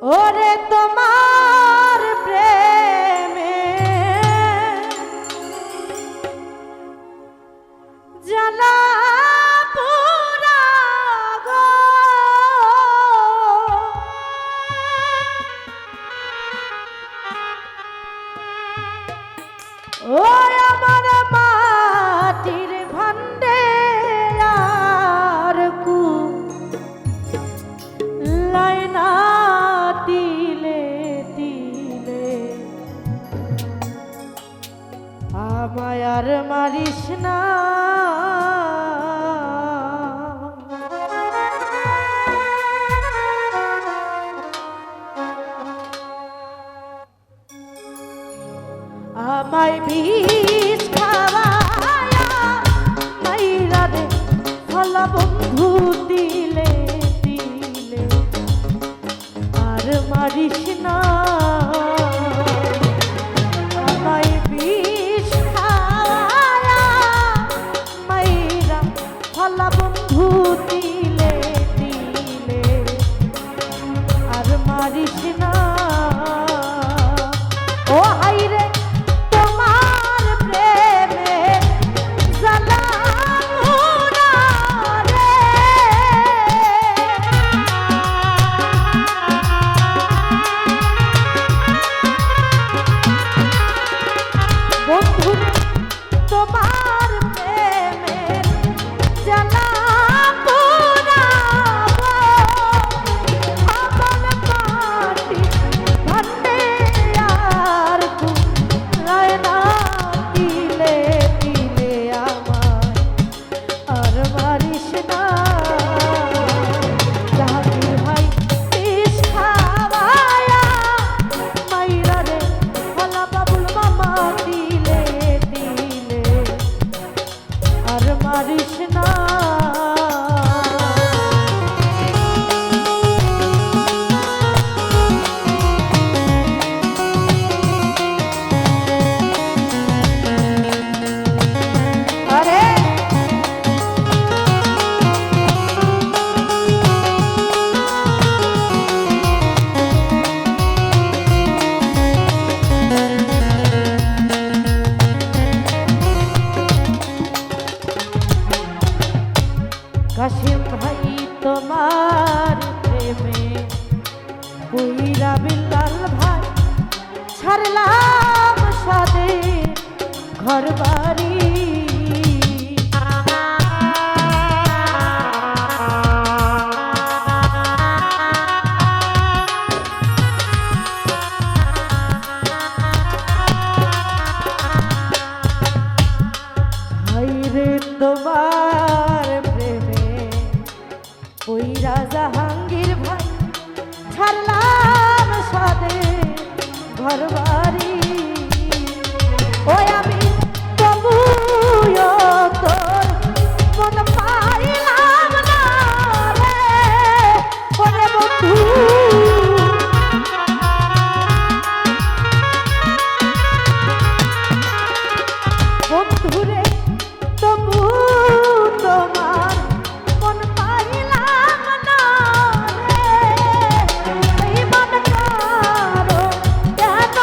ওরে তোমার প্রেমে জ্বালা পোড়া গো, ও আমার মাটির ভান্ডে আর কু লাইনা দিলে দিলে আমায় আর মারিস না। আমায় বিষ খাওয়ায়া মাইরা রে ভোলা বন্ধু দিলে দিলে আর মারিস না। আমায় বিষ খাওয়ায়া মাইরা ভোলা বন্ধু দিলে দিলে আর মারিস না। ও হাইরে তোমার প্রেমে জ্বালা পোড়া রে, বন্ধু তোমার প্রেমে জ্বালা পোড়া গো, আমার মাটি ভান্ডে আর কুলায় না দিলে দিলে আমায় আর মারিস না। জাহাঙ্গীর ভাই বিষ খাওয়ায়া মাইরা রে ভোলা বাবুল মামা দিলে দিলে আর মারিস না। আরে কাশিম ভাই তোমার প্রেমে পুইরা বিল্লাল ভাই ছাড়লাম সাদে ঘর বাড়ি। হাইরে তোমার প্রেমে পুইরা জাহাঙ্গীর ভাই ছাড়লাম সাদে ঘর বাড়ি। ওই আমি তবুও তোর মন পাইলাম না রে, ওরে বন্ধু বন্ধুরে তবু তোমার মন পাইলাম না রে, এই মন কারো কেন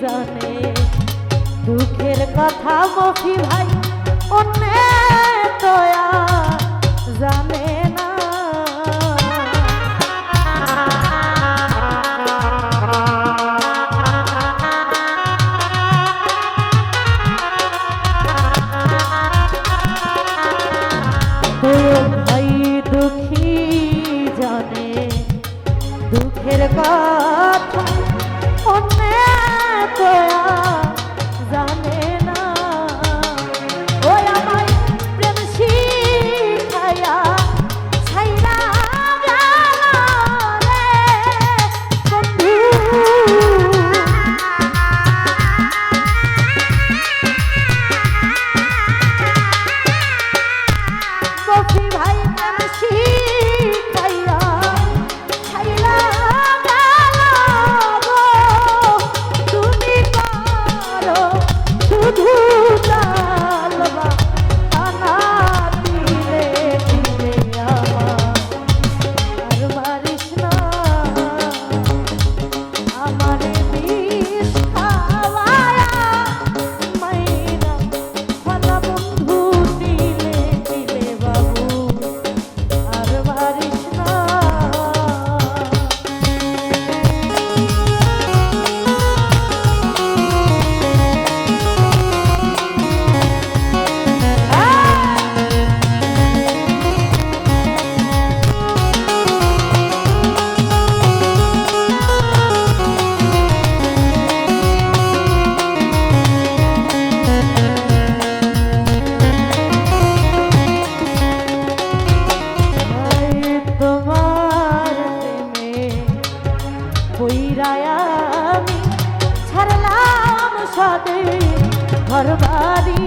জানে দুঃখের কথা মফি ভাই অন্যে তো আর জানে না। ভাই দুঃখী জানে দুঃখের কথা অন্যে তো আর জানে না। ওই আমায় প্রেম শিখায়া ছাইরা গেল রে বন্ধু। মফি ভাই প্রেম শিখাইয়া ছাইরা গেল গো। তুমি করো শুধু জালবা আনা দিলে দিলে আমার আর মারিস না আমারে বিষ খাওয়ায়া মাইরা ভালা বন্ধু দিলে দিলে বাবু আর মারিস না। তোমার প্রেমে বইরায়া আমি ছাড়লাম সাদে ঘর বাড়ি।